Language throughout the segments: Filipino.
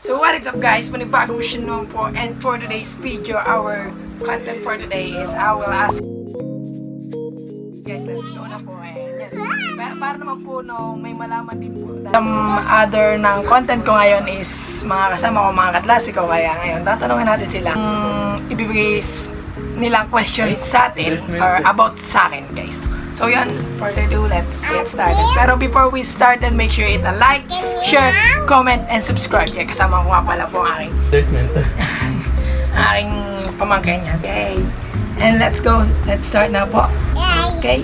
So what is up guys, panibagong mission naman po, and for today's video, our content for today is I will ask guys, let's go na po. And yes, para naman po no, may malaman din po. Some other ng content ko ngayon is mga kasama ko, mga katlase ko, kaya ngayon tatanungin natin sila ibibigay nilang question sa atin or about sa akin guys. So yun, for the do, let's get started. Pero before we started, make sure hit a like, share, comment, and subscribe. Yeah, kasama ko nga pala po ang aking pamangkin niya. Okay. And let's go. Let's start na po. Okay?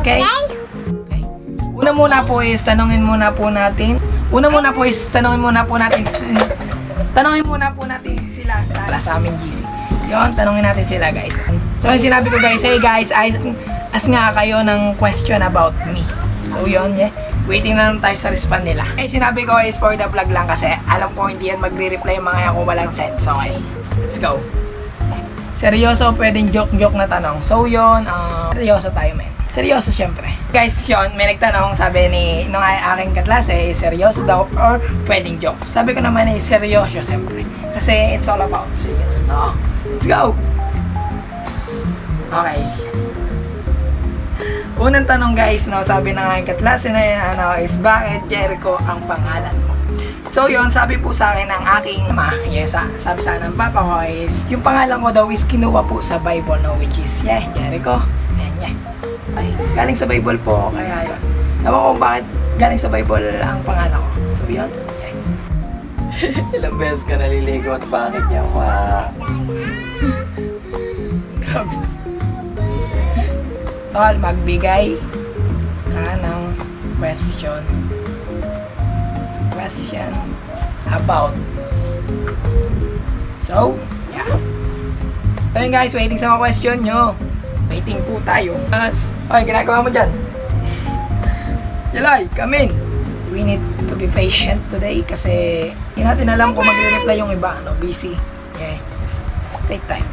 Okay? Okay. Una muna po is tanungin muna po natin sila sa aming GC. Yun, tanungin natin sila guys. So yung sinabi ko guys, hey guys, ask nga kayo ng question about me. So yun, yeah. Waiting na lang tayo sa respond nila. Eh sinabi ko is for the vlog lang kasi alam ko hindi yan magre-reply yung mga yan kung walang sense. Okay, let's go. Seryoso, pwedeng joke-joke na tanong. So yun, seryoso tayo men. Seryoso syempre. Guys, yun, may nagtanong, sabi nung aking katlase, seryoso daw or pwedeng joke. Sabi ko naman seryoso syempre. Kasi it's all about serious, no? Let's go! Okay. Unang tanong guys, no, sabi ng aking katlase na yun, is bakit Jericho ang pangalan mo? So yun, sabi po sa akin ng aking ama, yes, sabi sa ng papa ko is, yung pangalan ko daw is kinuha po sa Bible, no, which is, yeah, Jericho. And yeah. Ay, galing sa Bible po, kaya yun. Ewan ko bakit galing sa Bible ang pangalan ko. So yun, yeah. Ilang beses ka naliligo at bakit yan pa? Grabe na. Tol, magbigay ka ng question about. So, yeah. So yun guys, waiting sa mga question nyo. Waiting po tayo. Okay, ginagawa mo dyan. Yalay, come in. We need to be patient today kasi hindi natin alam kung magre-reply yung iba, no? Busy. Yeah. Take time.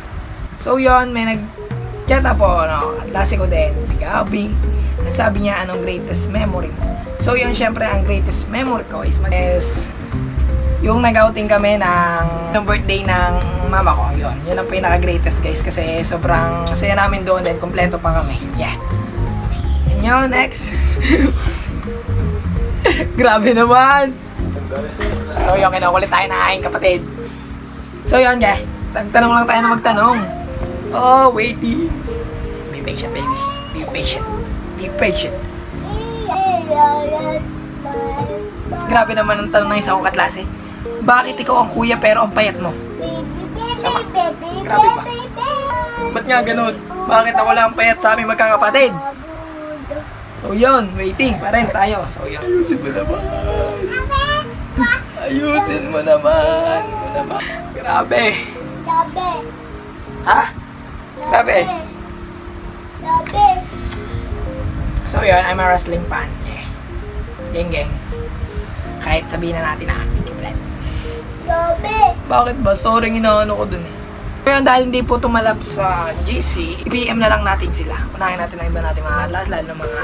So yun, may nag-chat na po, no? Katlase ko din, si Gabi. Sabi niya, anong greatest memory mo? So yun, syempre, ang greatest memory ko is yung nag-outing kami ng birthday ng mama ko. Yun ang pinaka-greatest guys kasi sobrang saya namin doon din, kompleto pa kami. Yeah. And yun, next. Grabe naman. So yun, kinukulit tayo na aking kapatid. So yun, yeah. Tanong lang tayo na magtanong. Oh, waiting. Be patient, baby. Be patient. Be patient. Grabe naman ang tanong ng isa kong katlase. Bakit ikaw ang kuya pero ang payat mo? Sama. Grabe ba? Ba't nga ganun? Bakit ako lang ang payat sa aming magkakapatid? So yun, waiting pa rin tayo. So yun. Ayusin mo naman. Ayusin mo naman. Grabe. Ha? Grabe. So yun, I'm a wrestling fan. Yeah. Geng. Kahit sabihin na natin na skip red. Bakit ba? Story inaano ko dun eh. Kaya dahil hindi po tumalab sa GC, i-PM na lang natin sila. Unahin natin ang iba natin mga atlas, lalo ng mga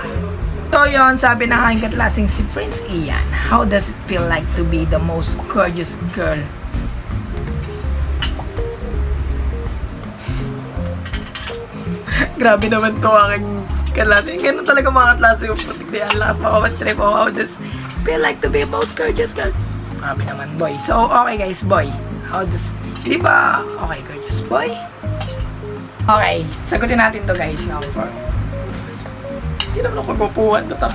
So yun, sabi ng aking katlaseng si Prince Ian, how does it feel like to be the most gorgeous girl? Grabe naman to aking katlase. Ganun talaga mga katlase yung putik na yan. Lakas makapatrip ako. How does it feel like to be the most gorgeous girl? Grabe naman, boy. So, okay guys, boy. How does... Di ba... Okay, gorgeous boy. Okay, sagutin natin to guys now for... Hindi naman ako gupuhan na to.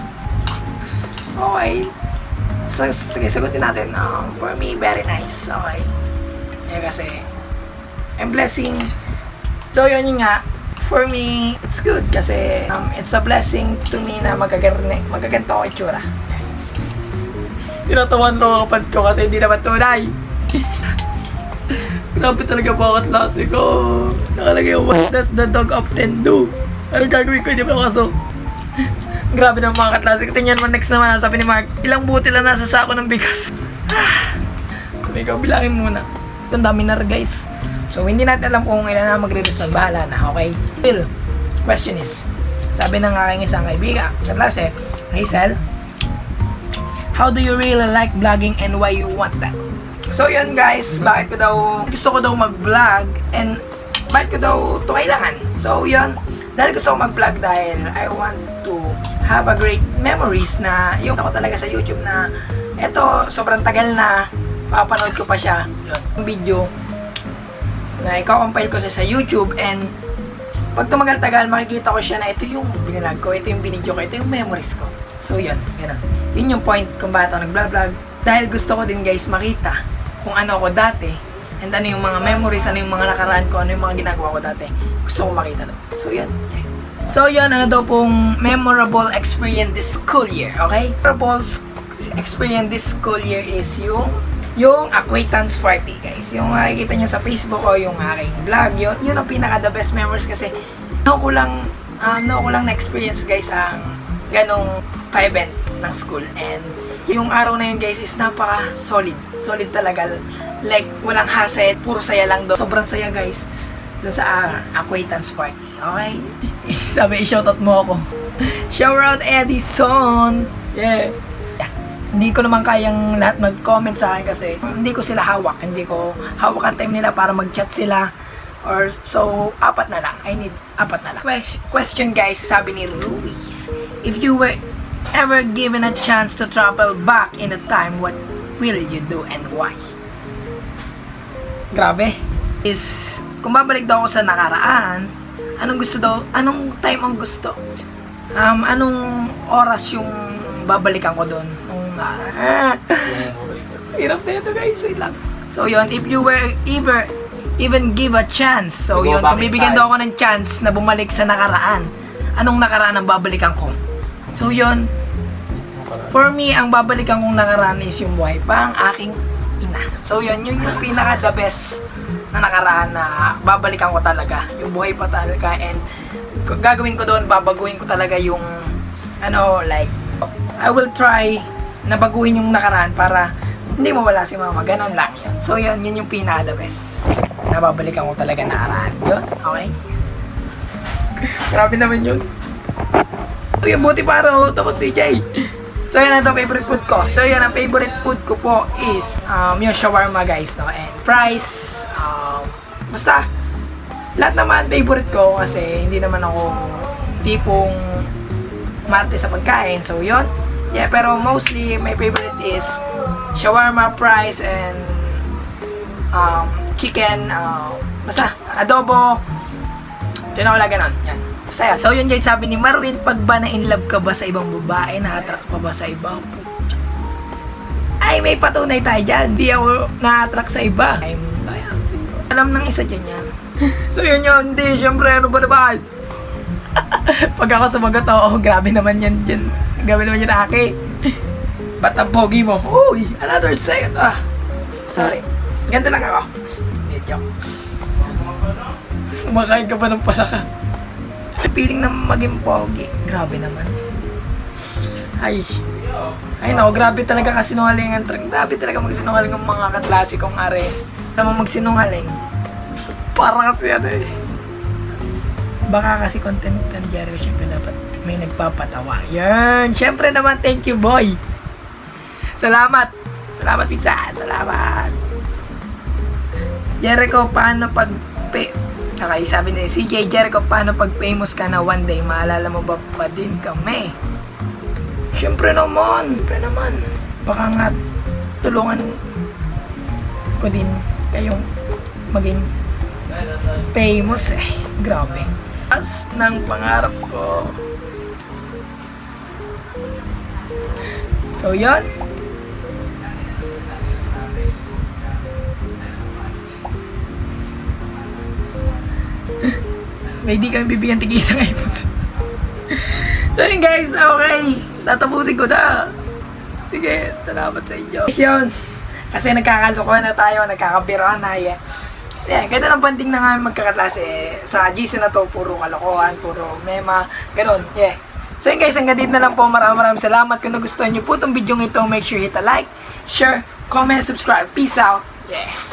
Okay. Sige, sagutin natin. For me, very nice. Okay. Eh, kasi... I'm blessing. So, yun nga. For me, it's good kasi it's a blessing to me na magaganto ako itsura. Tinatawan ko ang kapatid ko kasi hindi naman tunay. Grabe talaga mga katlase ko. Nakalagay yung what does the dog often do? Anong gagawin ko? Hindi ba kaso? Grabe naman mga katlase ko. Tingnan mo next naman. Sabi ni Mark, ilang buti lang nasa sako ng bigas. Sabi ko, bilangin muna. Ito ang dami na guys. So hindi natin alam kung ilan na magre-respond. Bahala na, okay? Still, question is, sabi ng aking isang kaibigan, katlase, Hazel, how do you really like vlogging and why you want that? So yun guys, gusto ko daw mag-vlog and bakit ko daw ito kailangan. So yun, dahil gusto ko mag-vlog dahil I want to have a great memories na yung ako talaga sa YouTube na eto, sobrang tagal na papanood ko pa siya. Yung video na i-compile ko sa YouTube and pag tumagal-tagal makikita ko siya na ito yung binilag ko, ito yung binidyo ko, ito yung memories ko. So yun, ganun. Yun yung point kung bakit ako nag-vlog. Dahil gusto ko din guys makita kung ano ako dati and ano yung mga memories, ano yung mga nakaraan ko, ano yung mga ginagawa ko dati. Gusto ko makita doon. So yun. So yun, ano daw pong memorable experience this school year, okay? Memorable experience this school year is yung acquaintance party, guys. Yung makikita nyo sa Facebook o yung aking vlog, yun ang pinaka the best memories kasi no ko lang na-experience guys ang ganong pa-event ng school. And yung araw na yun guys is napaka solid talaga, like walang hassle, puro saya lang doon. Sobrang saya guys doon sa acquaintance party, okay? Sabi, i-shoutout mo ako. Shoutout Edison! Yeah. Hindi ko naman kayang lahat mag-comment sa akin kasi hindi ko sila hawak. Hindi ko hawak ang time nila para mag-chat sila. Or so, 4 na lang. I need 4 na lang. Question guys, sabi ni Ruiz. If you were ever given a chance to travel back in a time, what will you do and why? Grabe. Kung babalik daw ako sa nakaraan, anong time ang gusto? Anong oras yung babalikan ko doon? Hirap na ito guys, wait lang. So yun, if you were even give a chance, so yun, kung bibigyan daw ako ng chance na bumalik sa nakaraan, anong nakaraan ang babalikan ko? So yun, for me, ang babalikan kong nakaraan is yung buhay pa ang aking ina. So yun, yung pinaka the best na nakaraan na babalikan ko talaga. Yung buhay pa talaga and gagawin ko doon, babaguhin ko talaga yung like, I will try na baguhin yung nakaraan para hindi mawala si mama. Ganon lang yun. So yun yung pinaka the best na babalikan ko talaga nakaraan. Yun, okay? Grabe naman yun. So yung buti paro, tapos si Jay. So yan ang favorite food ko. So yan ang favorite food ko po is yung shawarma guys, no? And fries, basta lahat naman favorite ko kasi hindi naman ako tipong marte sa pagkain. So yun. Yeah, pero mostly my favorite is shawarma, fries, and chicken, basta adobo, tinola, ganon. Yan. Basta yan. So yun guys, sabi ni Marwin, pag ba na-inlove ka ba sa ibang babae, na-attract pa ba sa iba? Ay, may patunay tayo dyan. Hindi ako na-attract sa iba. Alam ng isa dyan yan. So yun yun, hindi, syempre, ano ba naman? Pag ako sumagot, oo, grabe naman yan dyan. Grabe naman yan, Aki. Ba't ang pogi mo? Uy, another second. Sorry. Ganito lang ako. Hindi, joke. Kumakain ka pa ng palaka. Feeling na maging pogi. Grabe naman. Ay no, grabe talaga kasinungalingan. Grabe talaga magsinungaling ang mga kaklase kong are. Tama magsinungaling. Para kasi baka kasi content ka ni Jericho, syempre dapat may nagpapatawa. Yan, syempre naman, thank you boy. Salamat pizza, salamat. Jericho, paano pag okay, sabi ni CJ, Jericho, paano pag famous ka na one day, maalala mo ba pa din kami? Syempre naman. Baka nga tulungan ko din kayong maging famous Grabe. As ng pangarap ko. So yun. May di kami bibigyan tig isang iPhone. So yun guys, okay. Tatapusin ko na. Sige, salamat sa inyo. Yun. Kasi nagkakalokohan na tayo, nagkakabiroan na Yeah, ganda ng banding na nga magkakaklase. Sa GC na to, puro kalokohan, puro mema, ganun. Yeah. So yun guys, hanggang dito na lang po. Maraming salamat. Kung nagustuhan nyo po itong video ito, make sure hit a like, share, comment, subscribe. Peace out. Yeah.